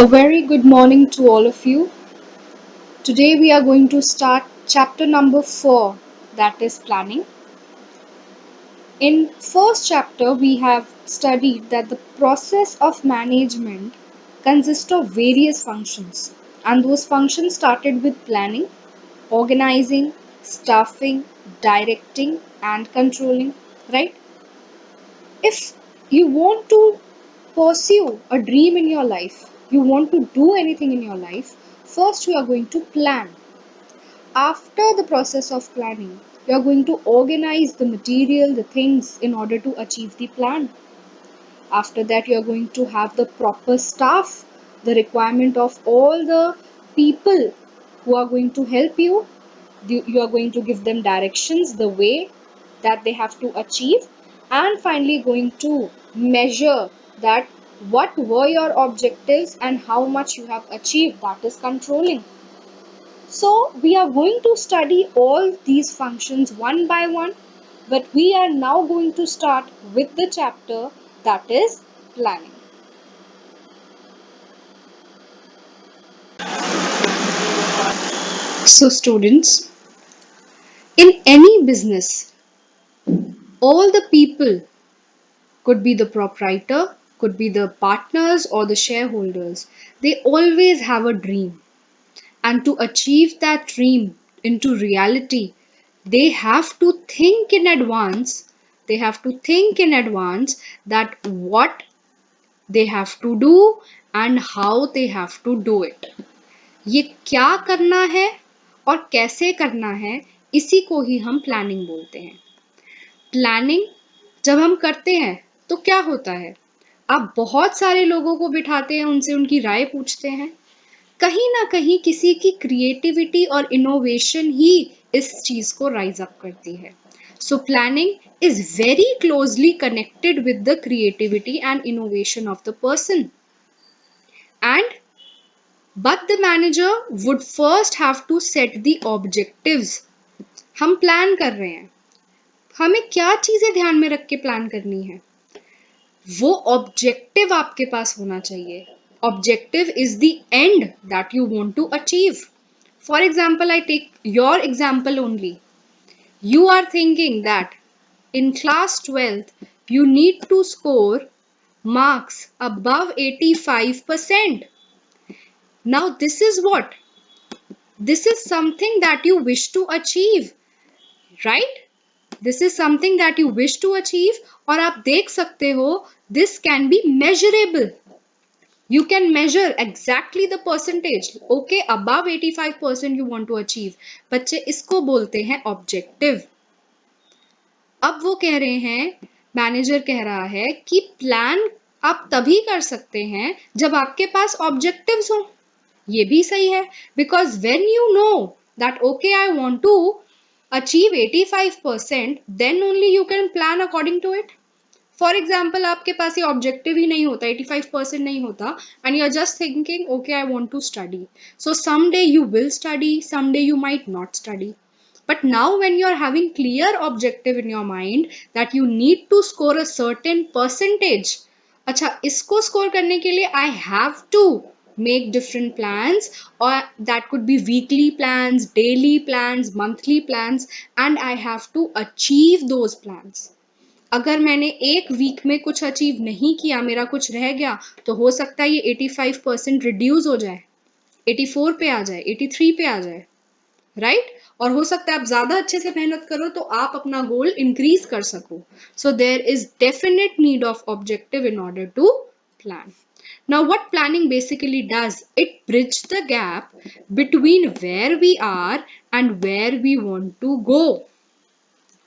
A very good morning to all of you. Today we are going to start chapter number 4, that is planning. In first chapter we have studied that the process of management consists of various functions, and those functions started with planning, organizing, staffing, directing and controlling, right? If you want to pursue a dream in your life, you want to do anything in your life, first you are going to plan. After the process of planning, you are going to organize the material, the things in order to achieve the plan. After that, you are going to have the proper staff, the requirement of all the people who are going to help you. You are going to give them directions, the way that they have to achieve, and finally going to measure that what were your objectives and how much you have achieved, that is controlling. So we are going to study all these functions one by one, but we are now going to start with the chapter that is planning. So students, in any business, all the people, could be the proprietor, could be the partners or the shareholders, they always have a dream. And to achieve that dream into reality, they have to think in advance. They have to think in advance that what they have to do and how they have to do it. ये क्या करना है और कैसे करना है, इसी को ही हम प्लानिंग बोलते हैं. प्लानिंग जब हम करते हैं तो क्या होता है, आप बहुत सारे लोगों को बिठाते हैं, उनसे उनकी राय पूछते हैं. कहीं ना कहीं किसी की क्रिएटिविटी और इनोवेशन ही इस चीज को राइज अप करती है. So planning is very closely connected with the creativity and innovation of the person. And but the manager would first have to set the objectives. हम प्लान कर रहे हैं, हमें क्या चीजें ध्यान में रख के प्लान करनी है, वो ऑब्जेक्टिव आपके पास होना चाहिए. Objective is the end that you want to achieve. For example, I take your example only. You are thinking that in class 12th you need to score marks above 85%. Now this is what? This is something that you wish to achieve, right? This is something that you wish to achieve और आप देख सकते हो this can be measurable. You can measure exactly the percentage. Okay, above 85% you want to achieve. बच्चे इसको बोलते हैं objective. अब वो कह रहे हैं, मैनेजर कह रहा है कि प्लान आप तभी कर सकते हैं जब आपके पास ऑब्जेक्टिव्स हो. ये भी सही है, because when you know that okay I want to achieve 85%, then only you can plan according to it. For example, आपके पास ये ऑब्जेक्टिव ही नहीं होता, 85% नहीं होता, and you are just thinking okay I want to study. So some day you will study, some day you might not study. But now when you are having clear objective in your mind that you need to score a certain percentage, अच्छा इसको score करने के लिए I have to make different plans, or that could be weekly plans, daily plans, monthly plans, and I have to achieve those plans. अगर मैंने एक week में कुछ अचीव नहीं किया, मेरा कुछ रह गया, तो हो सकता है ये 85% रिड्यूस हो जाए, 84 पे आ जाए, 83 पे आ जाए, राइट? और हो सकता है आप ज्यादा अच्छे से मेहनत करो तो आप अपना गोल इंक्रीज कर सको. So there is definite need of objective in order to plan. Now what planning basically does, it bridges the gap between where we are and where we want to go.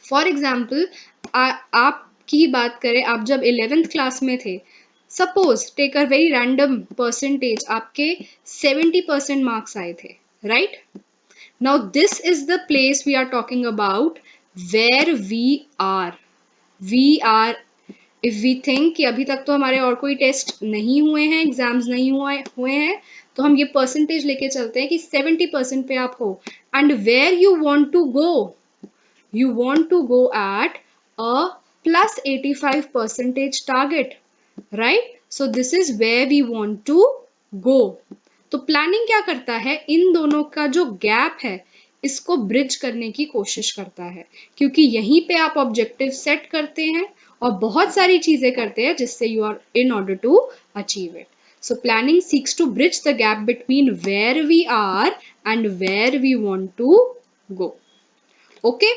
For example, आपकी बात करें, आप जब 11th class में थे, suppose take a very random percentage, आपके 70% marks आए थे, right? Now this is the place we are talking about where we are if we think कि अभी तक तो हमारे और कोई टेस्ट नहीं हुए हैं, एग्जाम्स नहीं हुए हैं, तो हम ये परसेंटेज लेके चलते हैं कि 70% पे आप हो. And where you want to go, you want to go at a plus 85 percentage target, right? So this is where we want to गो। तो प्लानिंग क्या करता है, इन दोनों का जो गैप है इसको ब्रिज करने की कोशिश करता है, क्योंकि यहीं पे आप ऑब्जेक्टिव सेट करते हैं और बहुत सारी चीजें करते हैं जिससे you are in order to achieve it. So planning seeks to bridge the gap between where we are and where we want to go. Okay?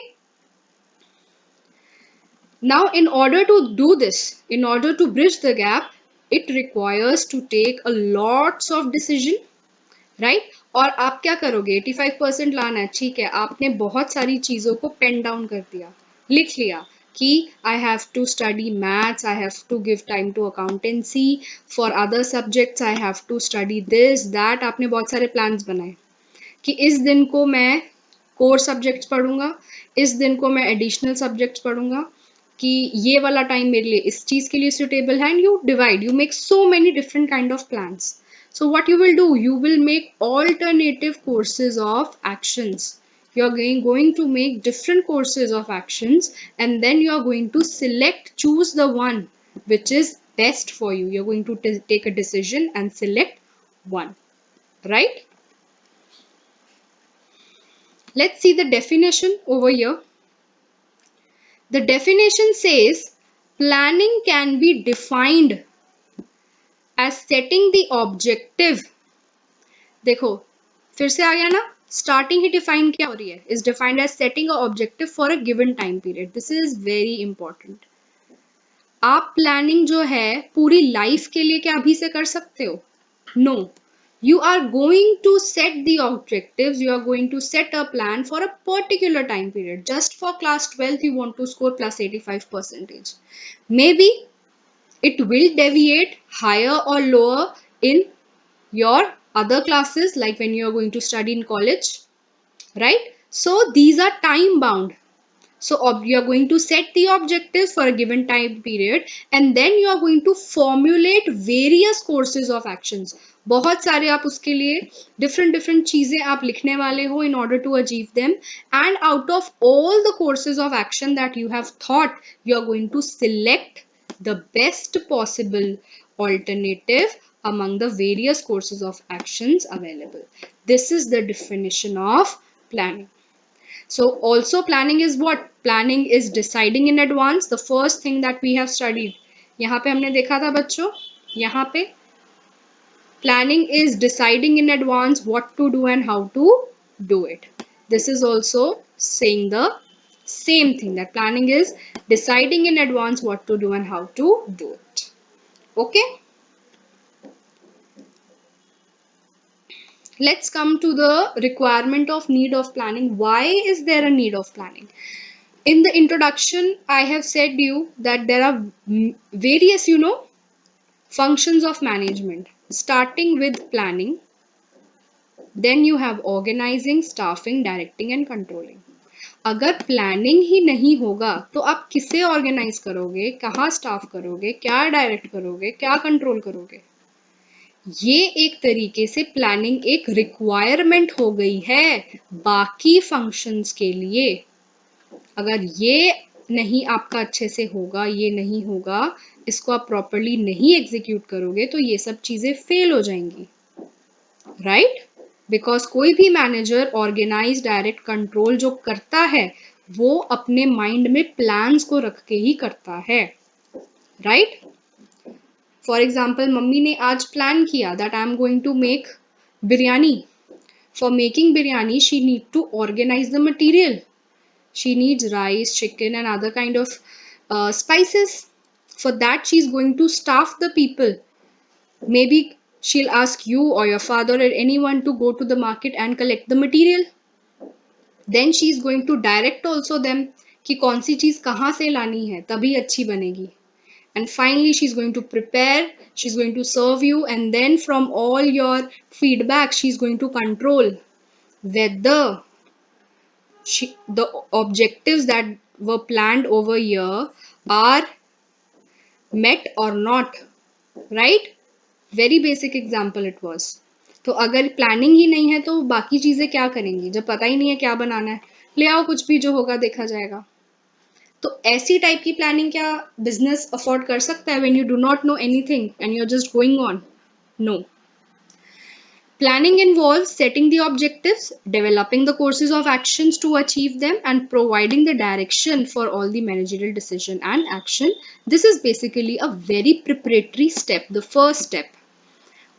Now, in order to do this, in order to bridge the gap, it requires to take a lots of decision, right? और आप क्या करोगे, 85% लाना है, ठीक है, आपने बहुत सारी चीजों को पेन डाउन कर दिया, लिख लिया कि I have to study maths, I have to give time to accountancy, for other subjects I have to study this that. आपने बहुत सारे प्लान्स बनाए कि इस दिन को मैं कोर सब्जेक्ट्स पढ़ूंगा, इस दिन को मैं एडिशनल सब्जेक्ट्स पढ़ूंगा, कि ये वाला टाइम मेरे लिए इस चीज के लिए सुटेबल है, and you divide, you make so many different kind of plans. So what you will do, you will make alternative courses of actions. You are going to make different courses of actions, and then you are going to choose the one which is best for you. You are going to take a decision and select one, right? Let's see the definition over here. The definition says planning can be defined as setting the objective. देखो फिर से आ गया ना, starting ही define क्या हो रही है, is defined as setting a objective for a given time period. This is very important. आप प्लानिंग जो है पूरी लाइफ के लिए क्या अभी से कर सकते हो? No. You are going to set the objectives, you are going to set a plan for a particular time period. Just for class 12th you want to score plus 85%. Maybe it will deviate higher or lower in your other classes, like when you are going to study in college, right? So these are time bound. So you are going to set the objectives for a given time period, and then you are going to formulate various courses of actions. बहुत सारे आप उसके लिए different different चीजें आप लिखने वाले हो in order to achieve them, and out of all the courses of action that you have thought, you are going to select the best possible alternative among the various courses of actions available. This is the definition of planning. So also planning is what? Planning is deciding in advance. The first thing that we have studied, यहाँ पे हमने देखा था बच्चों, यहाँ पे planning is deciding in advance what to do and how to do it. This is also saying the same thing, that planning is deciding in advance what to do and how to do it. Okay? Let's come to the requirement of need of planning. Why is there a need of planning? In the introduction, I have said you that there are various, functions of management, starting with planning. Then you have organizing, staffing, directing and controlling. अगर planning ही नहीं होगा तो आप किसे organise करोगे, कहाँ staff करोगे, क्या डायरेक्ट करोगे, क्या कंट्रोल करोगे? ये एक तरीके से प्लानिंग एक रिक्वायरमेंट हो गई है बाकी फंक्शंस के लिए. अगर ये नहीं आपका अच्छे से होगा, ये नहीं होगा, इसको आप प्रॉपरली नहीं एग्जीक्यूट करोगे तो ये सब चीजें फेल हो जाएंगी, राइट? बिकॉज कोई भी मैनेजर ऑर्गेनाइज, डायरेक्ट, कंट्रोल जो करता है वो अपने माइंड में प्लान्स को रख के ही करता है, राइट? फॉर एग्जाम्पल, मम्मी ने आज प्लान किया that I am going to make biryani. For making biryani she need to organise the material. She needs rice, chicken and other kind of spices. For that she is going to staff the people. Maybe she'll ask you or your father or anyone to go to the market and collect the material. Then she is going to direct also them कि कौन सी चीज कहाँ से लानी है तभी अच्छी बनेगी. And finally she is going to prepare, she is going to serve you, and then from all your feedback she is going to control whether the objectives that were planned over here are met or not, right? Very basic example it was. तो अगर planning ही नहीं है तो बाकी चीजें क्या करेंगी जब पता ही नहीं है क्या बनाना है? ले आओ कुछ भी, जो होगा देखा जाएगा. तो ऐसी टाइप की प्लानिंग क्या बिजनेस अफोर्ड कर सकता है when you do not know anything and you're just going on? No. Planning involves setting the objectives, developing the courses of actions to achieve them, and providing the direction for all the managerial decision and action. This is basically a very preparatory step, the first step.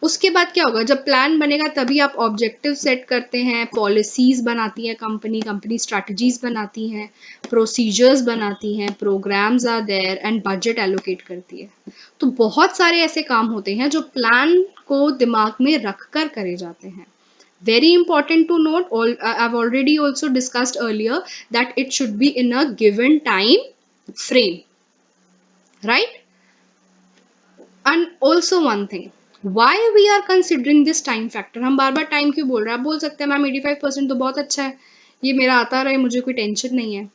उसके बाद क्या होगा, जब plan बनेगा तभी आप objective set करते हैं, पॉलिसीज बनाती है कंपनी, कंपनी स्ट्रैटेजीज बनाती हैं, प्रोसीजर्स बनाती हैं, programmes are there and budget allocate करती है. तो बहुत सारे ऐसे काम होते हैं जो प्लान को दिमाग में रखकर करे जाते हैं. Very important to note, I've already also discussed earlier that it should be in a given time frame, right? And also one thing, why we are considering this time factor. हम बार बार time क्यों बोल रहे हैं? आप बोल सकते हैं ma'am 85% तो बहुत अच्छा है, ये मेरा आता रहे, मुझे कोई टेंशन नहीं है.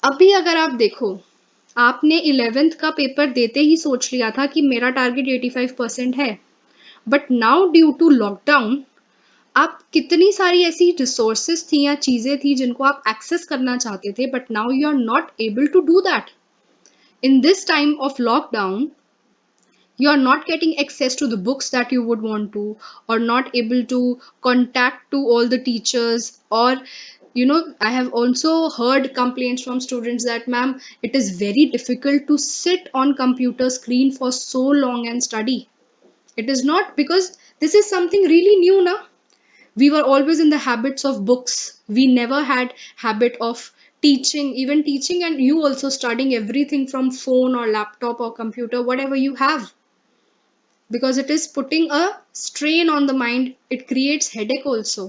अभी अगर आप देखो, आपने 11th का पेपर देते ही सोच लिया था कि मेरा टारगेट 85% है, but now due to lockdown आप कितनी सारी ऐसी रिसोर्सेज थी या चीजें थी जिनको आप एक्सेस करना चाहते थे, but now you are not able to do that. In this time of lockdown you are not getting access to the books that you would want to, or not able to contact to all the teachers, or I have also heard complaints from students that ma'am, it is very difficult to sit on computer screen for so long and study. It is not because this is something really new now. We were always in the habits of books. We never had habit of teaching, even teaching, and you also studying everything from phone or laptop or computer, whatever you have, because it is putting a strain on the mind. It creates headache also.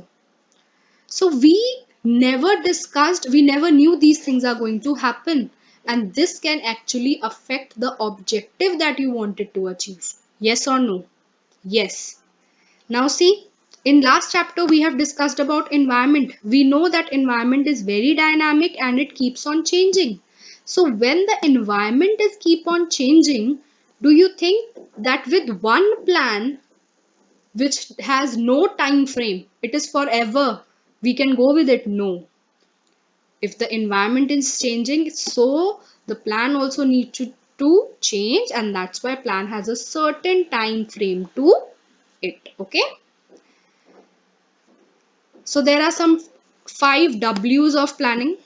So we never knew these things are going to happen, and this can actually affect the objective that you wanted to achieve. Yes or no? Yes. Now see, in last chapter we have discussed about environment. We know that environment is very dynamic and it keeps on changing. So when the environment is keep on changing, do you think that with one plan which has no time frame, it is forever, we can go with it? No. If the environment is changing, so the plan also needs to change, and that's why plan has a certain time frame to it. Okay. So there are some 5 W's of planning.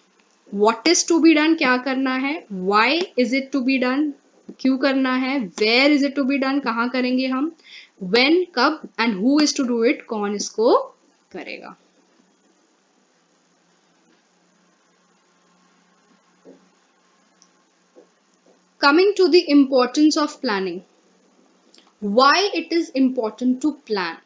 What is to be done, क्या करना है, why is it to be done, क्यों करना है, where is it to be done, कहाँ करेंगे हम, when, कब, and who is to do it, कौन इसको करेगा. Coming to the importance of planning. Why it is important to plan?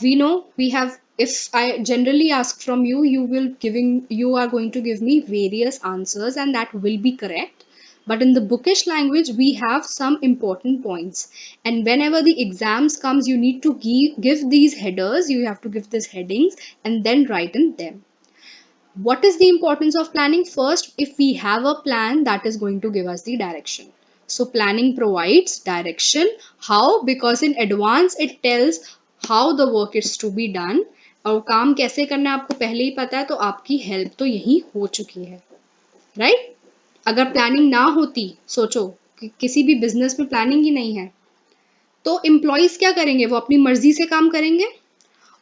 We know we have, if I generally ask from you, you are going to give me various answers and that will be correct. But in the bookish language, we have some important points. And whenever the exams comes, you need to give these headers, you have to give these headings and then write in them. What is the importance of planning? First, if we have a plan, that is going to give us the direction. So planning provides direction. How? Because in advance it tells how the work is to be done. और काम कैसे करना है आपको पहले ही पता है, तो आपकी हेल्प तो यही हो चुकी है, राइट? अगर प्लानिंग ना होती, सोचो कि किसी भी बिजनेस में प्लानिंग ही नहीं है, तो एम्प्लॉइज क्या करेंगे? वो अपनी मर्जी से काम करेंगे,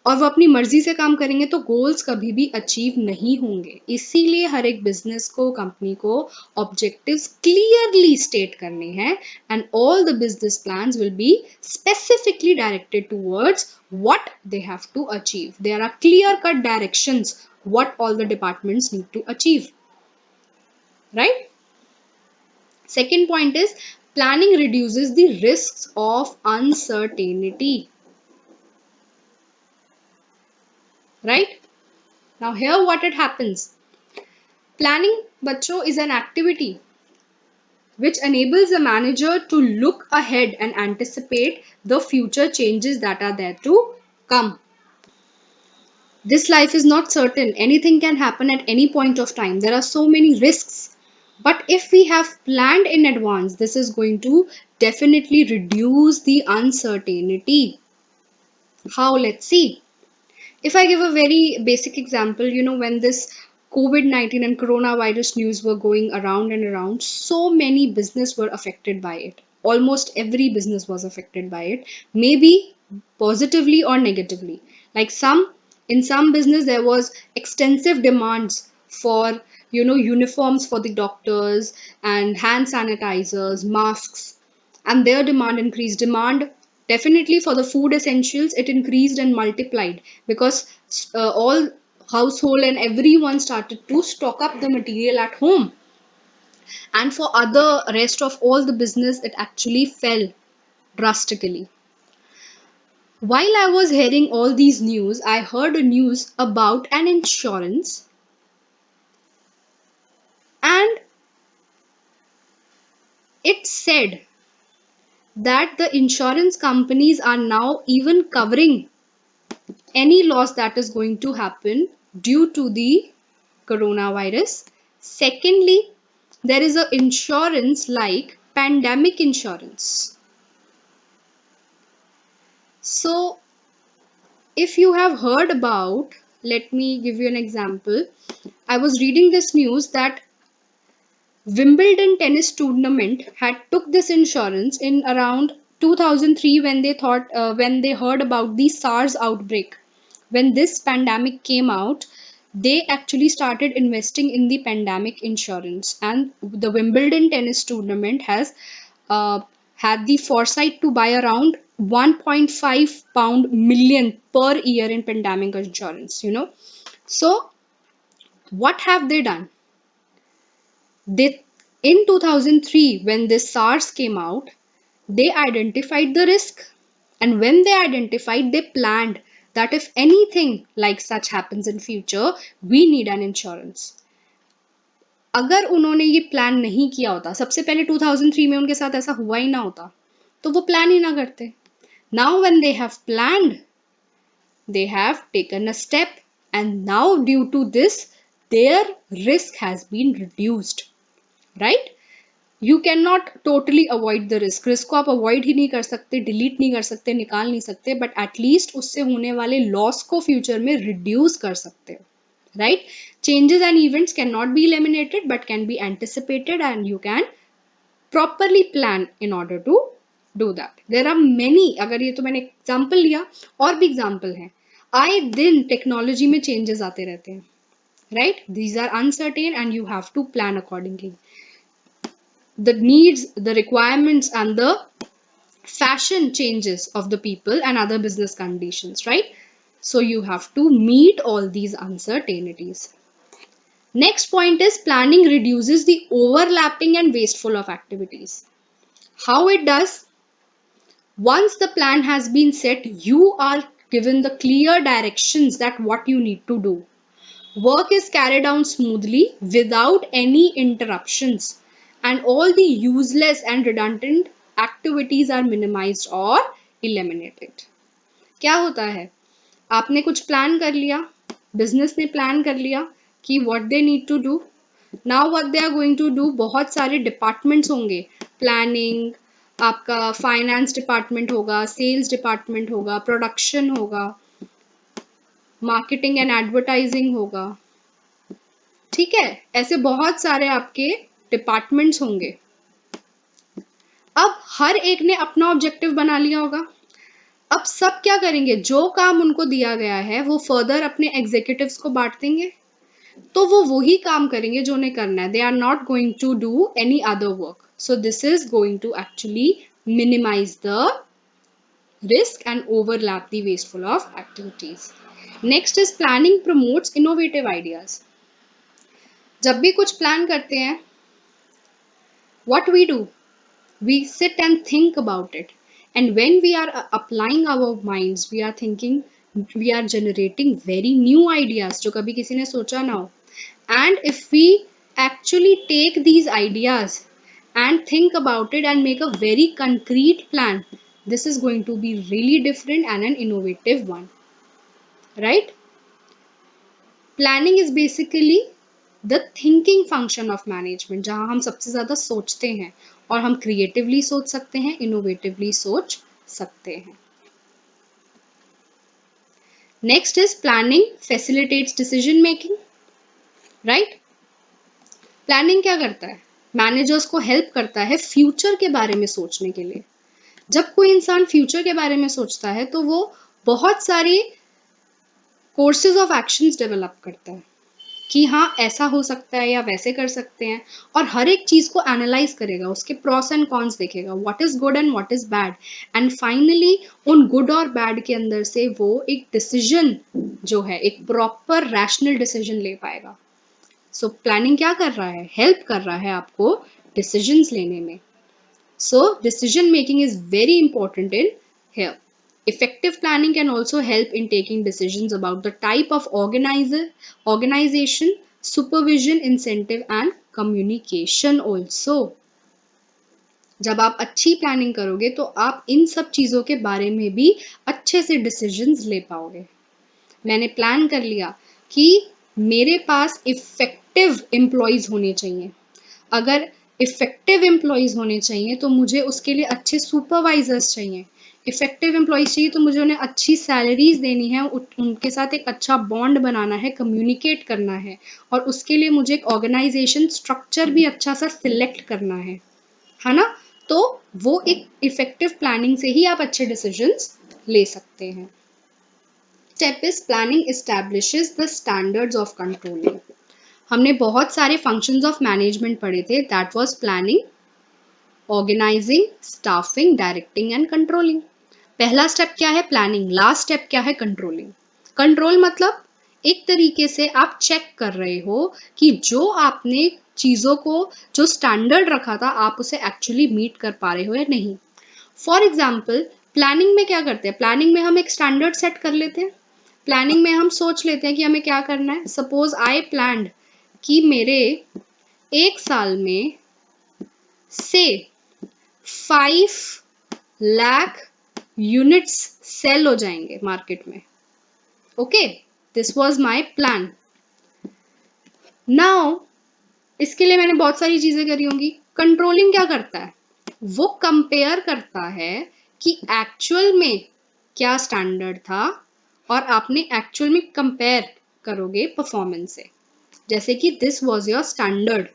और वो अपनी मर्जी से काम करेंगे तो गोल्स कभी भी अचीव नहीं होंगे. इसीलिए हर एक बिजनेस को, कंपनी को ऑब्जेक्टिव्स क्लियरली स्टेट करने हैं, and all the business plans will be specifically directed towards what they have to achieve. There are clear cut directions what all the departments need to achieve, right? Second point is planning reduces the risks of uncertainty. Right? Now here what it happens. Planning, bachcho, is an activity which enables a manager to look ahead and anticipate the future changes that are there to come. This life is not certain. Anything can happen at any point of time. There are so many risks. But if we have planned in advance, this is going to definitely reduce the uncertainty. How? Let's see. If I give a very basic example, when this COVID-19 and coronavirus news were going around and around, so many business were affected by it. almost every business was affected by it, maybe positively or negatively. Like in some business there was extensive demands for, uniforms for the doctors and hand sanitizers, masks, and their demand definitely for the food essentials, it increased and multiplied because all household and everyone started to stock up the material at home. And for other rest of all the business, it actually fell drastically. While I was hearing all these news, I heard a news about an insurance, and it said that the insurance companies are now even covering any loss that is going to happen due to the coronavirus. Secondly, there is a insurance like pandemic insurance. So if you have heard about, let me give you an example. I was reading this news that Wimbledon tennis tournament had took this insurance in around 2003 when when they heard about the SARS outbreak. When this pandemic came out, they actually started investing in the pandemic insurance, and the Wimbledon tennis tournament has uh, had the foresight to buy around 1.5 pound million per year in pandemic insurance. So what have they done? They, in 2003, when this SARS came out, they identified the risk. And when they identified, they planned that if anything like such happens in future, we need an insurance. अगर उन्होंने ये plan नहीं किया होता, सबसे पहले 2003 में उनके साथ ऐसा हुआ ही ना होता, तो वो प्लान ही ना करते. Now when they have planned, they have taken a step, and now due to this, their risk has been reduced. Right? You can not totally avoid the risk को आप अवॉइड ही नहीं कर सकते, डिलीट नहीं कर सकते, निकाल नहीं सकते, बट एटलीस्ट उससे होने वाले लॉस को फ्यूचर में रिड्यूस कर सकते हो. Right? Changes and events can not be eliminated but can be anticipated and you can properly plan in order to do that. There are many, अगर ये तो मैंने एग्जाम्पल लिया, और भी एग्जाम्पल हैं. आए दिन टेक्नोलॉजी में चेंजेस आते रहते हैं. Right? These are uncertain and you have to plan accordingly. The needs, the requirements, and the fashion changes of the people and other business conditions, right? So you have to meet all these uncertainties. Next point is planning reduces the overlapping and wasteful of activities. How it does? Once the plan has been set, you are given the clear directions that what you need to do. Work is carried on smoothly without any interruptions, and all the useless and redundant activities are minimized or eliminated. क्या होता है? आपने कुछ plan कर लिया, business ने plan कर लिया कि what they need to do. Now what they are going to do, बहुत सारे डिपार्टमेंट्स होंगे. प्लानिंग, आपका फाइनेंस डिपार्टमेंट होगा, सेल्स डिपार्टमेंट होगा, प्रोडक्शन होगा, मार्केटिंग एंड एडवर्टाइजिंग होगा. ठीक है, ऐसे बहुत सारे आपके डिपार्टमेंट्स होंगे. अब हर एक ने अपना ऑब्जेक्टिव बना लिया होगा. अब सब क्या करेंगे? जो काम उनको दिया गया है वो फर्दर अपने एग्जीक्यूटिव्स को बांट देंगे, तो वो वही काम करेंगे जो उन्हें करना है. They are not going to do any other work. So this is going to actually minimize the risk and overlap the wasteful of activities. Next is planning promotes innovative ideas. जब भी कुछ प्लान करते हैं, what we sit and think about it, and when we are applying our minds, we are thinking, we are generating very new ideas जो कभी किसी ने सोचा ना हो. And if we actually take these ideas and think about it and make a very concrete plan, this is going to be really different and an innovative one. Right? Planning is basically the thinking function of management, जहां हम सबसे ज्यादा सोचते हैं, और हम creatively सोच सकते हैं, इनोवेटिवली सोच सकते हैं. Next is planning facilitates decision making. Right? Planning क्या करता है? मैनेजर्स को हेल्प करता है फ्यूचर के बारे में सोचने के लिए। जब कोई इंसान फ्यूचर के बारे में सोचता है तो वो बहुत सारे कोर्सेज ऑफ एक्शंस डेवलप करता है कि हाँ ऐसा हो सकता है या वैसे कर सकते हैं, और हर एक चीज को एनालाइज करेगा, उसके प्रॉस एंड कॉन्स देखेगा, what is good and what is bad, and finally उन गुड और बैड के अंदर से वो एक डिसीजन जो है, एक प्रॉपर रैशनल डिसीजन ले पाएगा। सो प्लानिंग क्या कर रहा है, हेल्प कर रहा है आपको डिसीजंस लेने में। So decision making is very important in here. Effective planning can also help in taking decisions about the type of organization, supervision, incentive and communication also. जब आप अच्छी प्लानिंग करोगे तो आप इन सब चीजों के बारे में भी अच्छे से डिसीजंस ले पाओगे। मैंने प्लान कर लिया कि मेरे पास इफेक्टिव एम्प्लॉयज होने चाहिए। अगर इफेक्टिव एम्प्लॉयज होने चाहिए तो मुझे उसके लिए अच्छे सुपरवाइजर्स चाहिए। इफेक्टिव एम्प्लॉयज चाहिए तो मुझे उन्हें अच्छी सैलरीज देनी है, उनके साथ एक अच्छा बॉन्ड बनाना है, कम्युनिकेट करना है, और उसके लिए मुझे एक ऑर्गेनाइजेशन स्ट्रक्चर भी अच्छा सा सिलेक्ट करना है ना। तो वो एक इफेक्टिव प्लानिंग से ही आप अच्छे डिसीजंस ले सकते हैं। Step is planning establishes the standards of controlling. हमने बहुत सारे फंक्शंस ऑफ मैनेजमेंट पढ़े थे, that was planning, organizing, staffing, directing and controlling. पहला स्टेप क्या है, प्लानिंग। लास्ट स्टेप क्या है, कंट्रोलिंग। कंट्रोल मतलब एक तरीके से आप चेक कर रहे हो कि जो आपने चीजों को, जो स्टैंडर्ड रखा था, आप उसे एक्चुअली मीट कर पा रहे हो या नहीं। फॉर एग्जाम्पल प्लानिंग में क्या करते हैं, प्लानिंग में हम एक स्टैंडर्ड सेट कर लेते हैं। प्लानिंग में हम सोच लेते हैं कि हमें क्या करना है। सपोज आई प्लान्ड कि मेरे एक साल में से 5 लाख यूनिट्स सेल हो जाएंगे मार्केट में। Okay, this was my plan. Now इसके लिए मैंने बहुत सारी चीजें करी होंगी। कंट्रोलिंग क्या करता है, वो कंपेयर करता है कि एक्चुअल में क्या स्टैंडर्ड था, और आपने एक्चुअल में कंपेयर करोगे परफॉर्मेंस से। जैसे कि this was your standard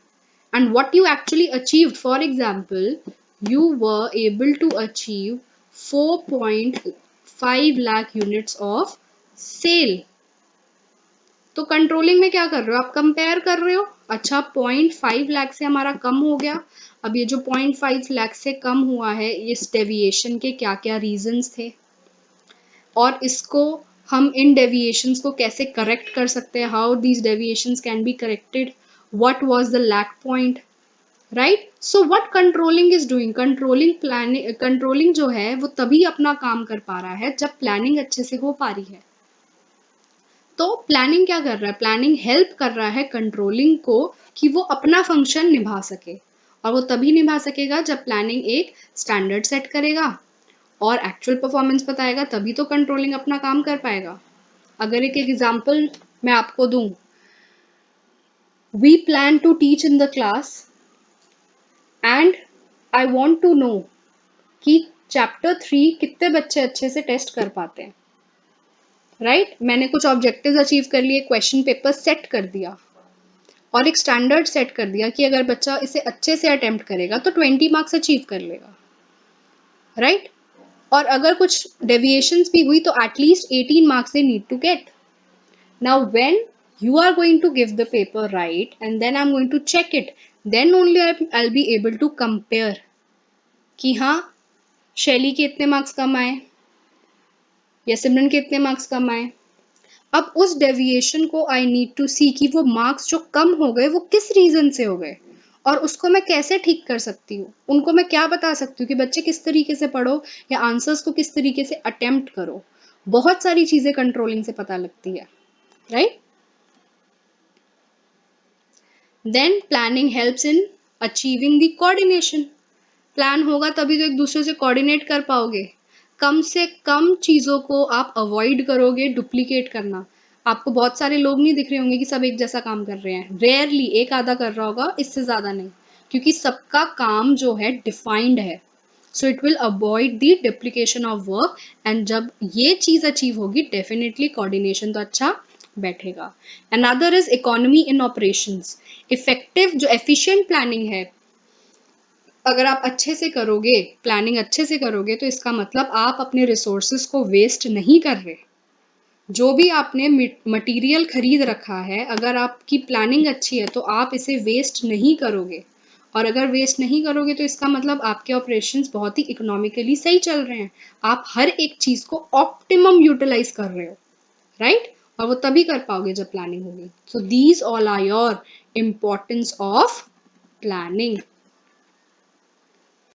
and what you actually achieved. For example, you were able to achieve 4.5 lakh units of sale. तो कंट्रोलिंग में क्या कर रहे हो, आप कंपेयर कर रहे हो। अच्छा, 0.5 लाख से हमारा कम हो गया। अब ये जो 0.5 लाख से कम हुआ है, इस डेविएशन के क्या क्या रीजंस थे, और इसको हम इन डेविएशंस को कैसे करेक्ट कर सकते हैं, how these deviations can be corrected, what was the lack point, right. So what controlling is doing, controlling जो है वो तभी अपना काम कर पा रहा है जब प्लानिंग अच्छे से हो पा रही है। तो प्लानिंग क्या कर रहा है, प्लानिंग हेल्प कर रहा है कंट्रोलिंग को कि वो अपना फंक्शन निभा सके, और वो तभी निभा सकेगा जब प्लानिंग एक स्टैंडर्ड सेट करेगा और एक्चुअल परफॉर्मेंस बताएगा, तभी तो कंट्रोलिंग अपना काम कर पाएगा। अगर एक एग्जांपल मैं आपको दूं, we plan to teach in the class and I want to know कि चैप्टर 3 कितने बच्चे अच्छे से टेस्ट कर पाते हैं, राइट। मैंने कुछ ऑब्जेक्टिव्स अचीव कर लिए, क्वेश्चन पेपर सेट कर दिया और एक स्टैंडर्ड सेट कर दिया कि अगर बच्चा इसे अच्छे से अटेम्प्ट करेगा तो 20 मार्क्स अचीव कर लेगा, राइट। और अगर कुछ डेविएशंस भी हुई तो at least 18 marks they need to get. Now when you are going to give the paper right and then I'm going to check it, then only I'll be able to compare कि हाँ शैली के इतने marks कम आए या सिमरन के इतने marks कम आए। अब उस डेविएशन को आई नीड टू सी कि वो मार्क्स जो कम हो गए वो किस रीजन से हो गए, और उसको मैं कैसे ठीक कर सकती हूँ। उनको मैं क्या बता सकती हूँ कि बच्चे किस तरीके से पढ़ो या आंसर्स को किस तरीके से अटेम्प्ट करो। बहुत सारी चीजें कंट्रोलिंग से पता लगती है, right. Then planning helps in achieving the coordination. Plan होगा तभी तो एक दूसरे से कोऑर्डिनेट कर पाओगे। कम से कम चीजों को आप अवॉइड करोगे डुप्लीकेट करना। आपको बहुत सारे लोग नहीं दिख रहे होंगे कि सब एक जैसा काम कर रहे हैं, रेयरली एक आधा कर रहा होगा, इससे ज्यादा नहीं, क्योंकि सबका काम जो है डिफाइंड है। So it will avoid the duplication of work, and जब ये चीज अचीव होगी डेफिनेटली कोऑर्डिनेशन तो अच्छा बैठेगा। Another is economy in operations. Effective जो एफिशिएंट प्लानिंग है अगर आप अच्छे से करोगे, प्लानिंग अच्छे से करोगे, तो इसका मतलब आप अपने रिसोर्सेस को वेस्ट नहीं कर रहे। जो भी आपने मटेरियल खरीद रखा है, अगर आपकी प्लानिंग अच्छी है तो आप इसे वेस्ट नहीं करोगे। और अगर वेस्ट नहीं करोगे तो इसका मतलब आपके ऑपरेशंस बहुत ही इकोनॉमिकली सही चल रहे हैं। आप हर एक चीज को ऑप्टिमम यूटिलाइज कर रहे हो, राइट? और वो तभी कर पाओगे जब प्लानिंग होगी। So these all are your importance of planning.